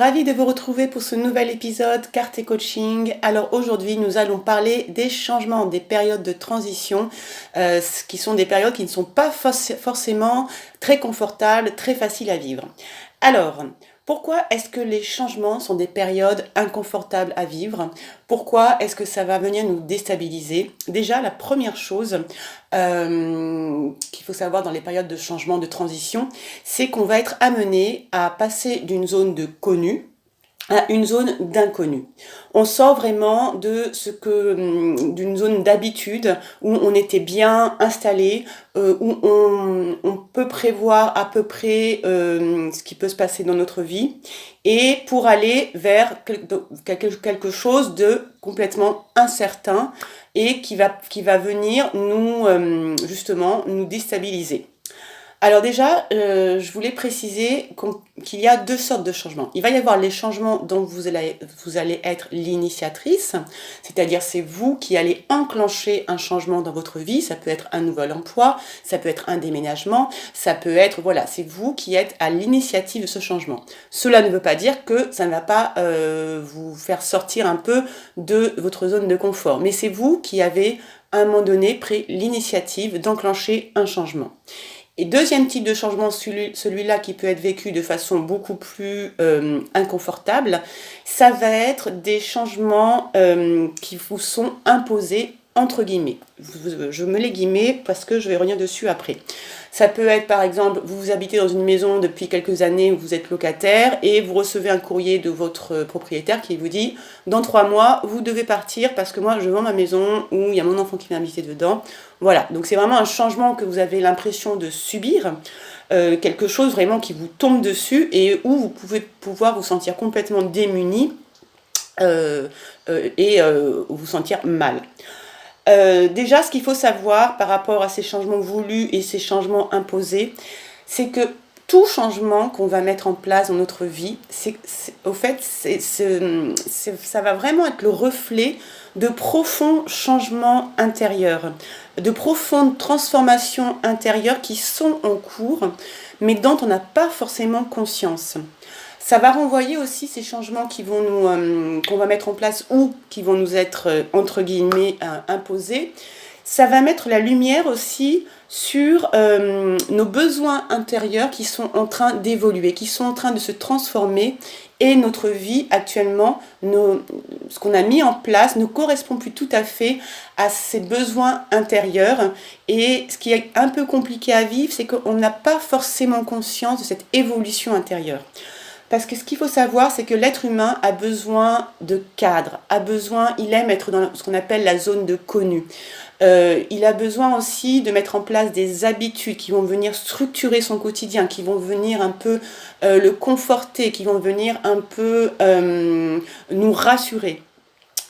ravie de vous retrouver pour ce nouvel épisode Cartes et Coaching. Alors aujourd'hui, nous allons parler des changements, des périodes de transition, qui sont des périodes qui ne sont pas forcément très confortables, très faciles à vivre. Alors, pourquoi est-ce que les changements sont des périodes inconfortables à vivre? Pourquoi est-ce que ça va venir nous déstabiliser? Déjà, la première chose qu'il faut savoir dans les périodes de changement, de transition, c'est qu'on va être amené à passer d'une zone de connu à une zone d'inconnu. On sort vraiment de d'une zone d'habitude où on était bien installé, où on peut prévoir à peu près ce qui peut se passer dans notre vie, et pour aller vers quelque chose de complètement incertain et qui va venir nous justement nous déstabiliser. Alors déjà, je voulais préciser qu'il y a deux sortes de changements. Il va y avoir les changements dont vous allez être l'initiatrice, c'est-à-dire c'est vous qui allez enclencher un changement dans votre vie. Ça peut être un nouvel emploi, ça peut être un déménagement, ça peut être, voilà, c'est vous qui êtes à l'initiative de ce changement. Cela ne veut pas dire que ça ne va pas vous faire sortir un peu de votre zone de confort, mais c'est vous qui avez à un moment donné pris l'initiative d'enclencher un changement. Et deuxième type de changement, celui-là qui peut être vécu de façon beaucoup plus inconfortable, ça va être des changements qui vous sont imposés entre guillemets. Je me les guillemets parce que je vais revenir dessus après. Ça peut être par exemple, vous habitez dans une maison depuis quelques années où vous êtes locataire et vous recevez un courrier de votre propriétaire qui vous dit « Dans 3 mois, vous devez partir parce que moi je vends ma maison ou il y a mon enfant qui vient habiter dedans. » Voilà, donc c'est vraiment un changement que vous avez l'impression de subir, quelque chose vraiment qui vous tombe dessus et où vous pouvez pouvoir vous sentir complètement démuni et vous sentir mal. Déjà, ce qu'il faut savoir par rapport à ces changements voulus et ces changements imposés, c'est que tout changement qu'on va mettre en place dans notre vie, ça va vraiment être le reflet de profonds changements intérieurs, de profondes transformations intérieures qui sont en cours, mais dont on n'a pas forcément conscience. Ça va renvoyer aussi ces changements qu'on va mettre en place ou qui vont nous être, entre guillemets, imposés. Ça va mettre la lumière aussi sur nos besoins intérieurs qui sont en train d'évoluer, qui sont en train de se transformer, et notre vie actuellement, ce qu'on a mis en place ne correspond plus tout à fait à ces besoins intérieurs. Et ce qui est un peu compliqué à vivre, c'est qu'on n'a pas forcément conscience de cette évolution intérieure. Parce que ce qu'il faut savoir, c'est que l'être humain a besoin de cadre, il aime être dans ce qu'on appelle la zone de connu. Il a besoin aussi de mettre en place des habitudes qui vont venir structurer son quotidien, qui vont venir un peu le conforter, qui vont venir un peu nous rassurer.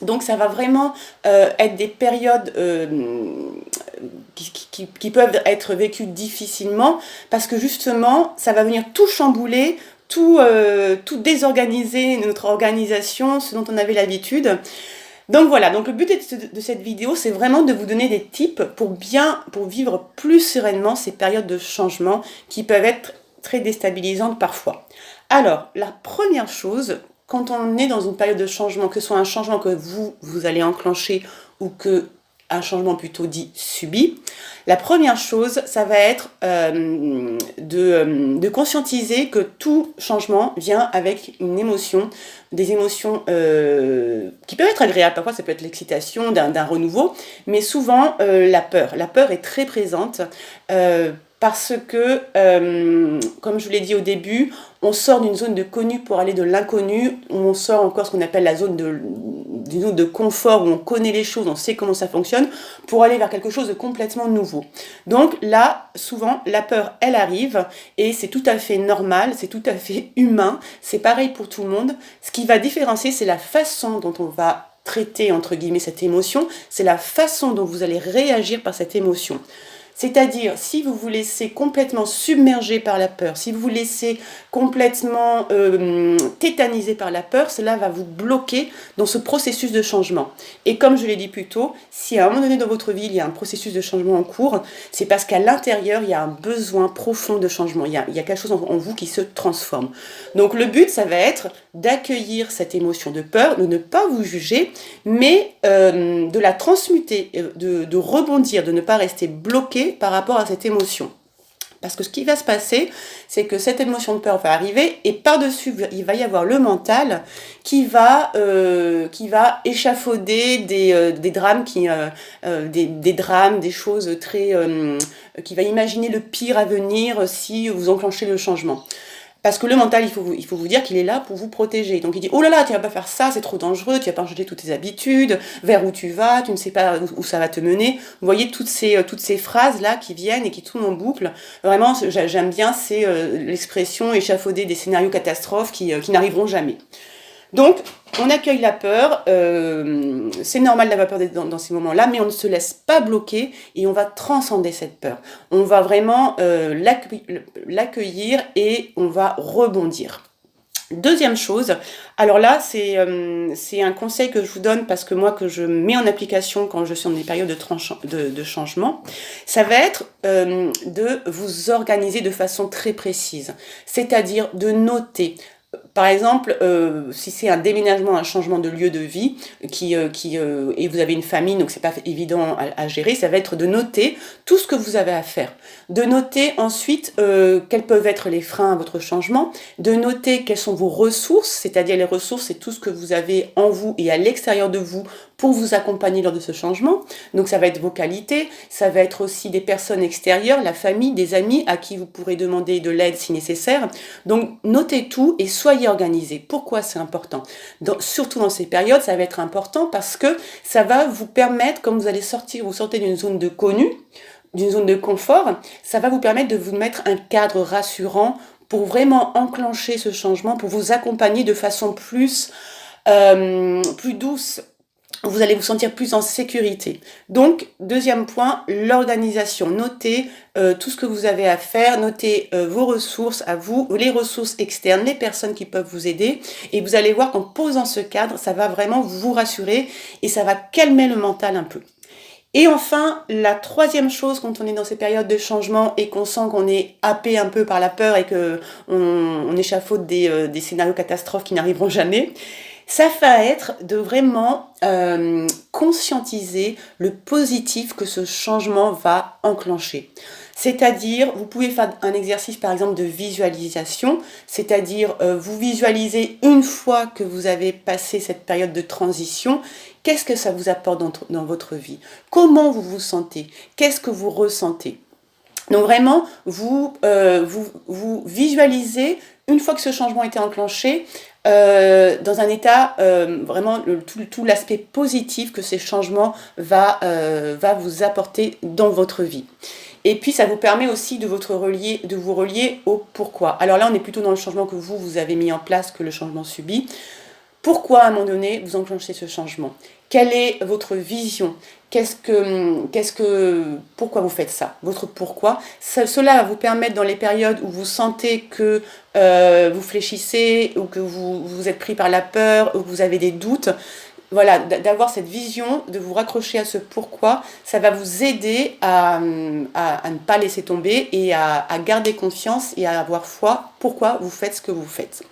Donc ça va vraiment être des périodes qui peuvent être vécues difficilement, parce que justement, ça va venir tout chambouler, tout désorganiser notre organisation, ce dont on avait l'habitude. Donc voilà, donc le but de cette vidéo, c'est vraiment de vous donner des tips pour vivre plus sereinement ces périodes de changement qui peuvent être très déstabilisantes parfois. Alors, la première chose, quand on est dans une période de changement, que ce soit un changement que vous allez enclencher ou un changement plutôt dit subi, la première chose, ça va être de conscientiser que tout changement vient avec une émotion, des émotions qui peuvent être agréables. Parfois, ça peut être l'excitation d'un renouveau, mais souvent la peur. La peur est très présente parce que, comme je vous l'ai dit au début, on sort d'une zone de connu pour aller de l'inconnu, on sort encore ce qu'on appelle d'une zone de confort, où on connaît les choses, on sait comment ça fonctionne, pour aller vers quelque chose de complètement nouveau. Donc là, souvent, la peur, elle arrive, et c'est tout à fait normal, c'est tout à fait humain, c'est pareil pour tout le monde. Ce qui va différencier, c'est la façon dont on va traiter, entre guillemets, cette émotion, c'est la façon dont vous allez réagir par cette émotion. C'est-à-dire, si vous vous laissez complètement submerger par la peur, si vous vous laissez complètement tétaniser par la peur, cela va vous bloquer dans ce processus de changement. Et comme je l'ai dit plus tôt, si à un moment donné dans votre vie, il y a un processus de changement en cours, c'est parce qu'à l'intérieur, il y a un besoin profond de changement. Il y a quelque chose en vous qui se transforme. Donc le but, ça va être d'accueillir cette émotion de peur, de ne pas vous juger, mais de la transmuter, de rebondir, de ne pas rester bloqué par rapport à cette émotion. Parce que ce qui va se passer, c'est que cette émotion de peur va arriver et par-dessus, il va y avoir le mental qui va échafauder des drames, des drames, des choses très... qui va imaginer le pire à venir si vous enclenchez le changement. Parce que le mental, il faut vous dire qu'il est là pour vous protéger. Donc il dit, oh là là, tu vas pas faire ça, c'est trop dangereux, tu vas pas changer toutes tes habitudes, vers où tu vas, tu ne sais pas où ça va te mener. Vous voyez toutes ces phrases-là qui viennent et qui tournent en boucle. Vraiment, j'aime bien, c'est l'expression échafauder des scénarios catastrophes qui n'arriveront jamais. Donc, on accueille la peur, c'est normal d'avoir peur dans ces moments-là, mais on ne se laisse pas bloquer et on va transcender cette peur. On va vraiment l'accueillir et on va rebondir. Deuxième chose, alors là, c'est un conseil que je vous donne parce que moi, que je mets en application quand je suis dans des périodes de changement, ça va être de vous organiser de façon très précise, c'est-à-dire de noter. Par exemple, si c'est un déménagement, un changement de lieu de vie, et vous avez une famille, donc c'est pas évident à gérer, ça va être de noter tout ce que vous avez à faire. De noter ensuite quels peuvent être les freins à votre changement, de noter quelles sont vos ressources, c'est-à-dire les ressources, c'est tout ce que vous avez en vous et à l'extérieur de vous pour vous accompagner lors de ce changement. Donc ça va être vos qualités, ça va être aussi des personnes extérieures, la famille, des amis à qui vous pourrez demander de l'aide si nécessaire. Donc notez tout et soyez organisés. Pourquoi c'est important? Surtout dans ces périodes, ça va être important parce que ça va vous permettre, comme vous sortez d'une zone de connu, d'une zone de confort, ça va vous permettre de vous mettre un cadre rassurant pour vraiment enclencher ce changement, pour vous accompagner de façon plus douce. Vous allez vous sentir plus en sécurité. Donc, deuxième point, l'organisation. Notez tout ce que vous avez à faire, notez vos ressources à vous, les ressources externes, les personnes qui peuvent vous aider. Et vous allez voir qu'en posant ce cadre, ça va vraiment vous rassurer et ça va calmer le mental un peu. Et enfin, la troisième chose quand on est dans ces périodes de changement et qu'on sent qu'on est happé un peu par la peur et qu'on échafaude des scénarios catastrophes qui n'arriveront jamais, ça va être de vraiment conscientiser le positif que ce changement va enclencher. C'est-à-dire, vous pouvez faire un exercice par exemple de visualisation, c'est-à-dire vous visualisez une fois que vous avez passé cette période de transition, qu'est-ce que ça vous apporte dans votre vie? Comment vous vous sentez? Qu'est-ce que vous ressentez? Donc vraiment, vous visualisez, une fois que ce changement a été enclenché, dans un état, vraiment tout l'aspect positif que ces changements va vous apporter dans votre vie. Et puis ça vous permet aussi de vous relier au pourquoi. Alors là, on est plutôt dans le changement que vous avez mis en place que le changement subi. Pourquoi à un moment donné vous enclenchez ce changement? Quelle est votre vision? Pourquoi vous faites ça? Votre pourquoi. Cela va vous permettre dans les périodes où vous sentez que vous fléchissez ou que vous êtes pris par la peur ou que vous avez des doutes. Voilà, d'avoir cette vision, de vous raccrocher à ce pourquoi, ça va vous aider à ne pas laisser tomber et à garder confiance et à avoir foi pourquoi vous faites ce que vous faites.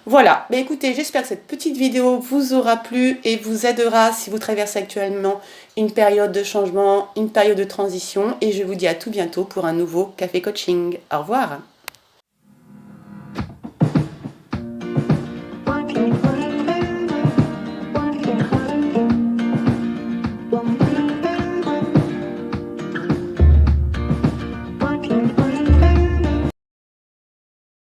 Voilà, mais écoutez, j'espère que cette petite vidéo vous aura plu et vous aidera si vous traversez actuellement une période de changement, une période de transition. Et je vous dis à tout bientôt pour un nouveau Café Coaching. Au revoir.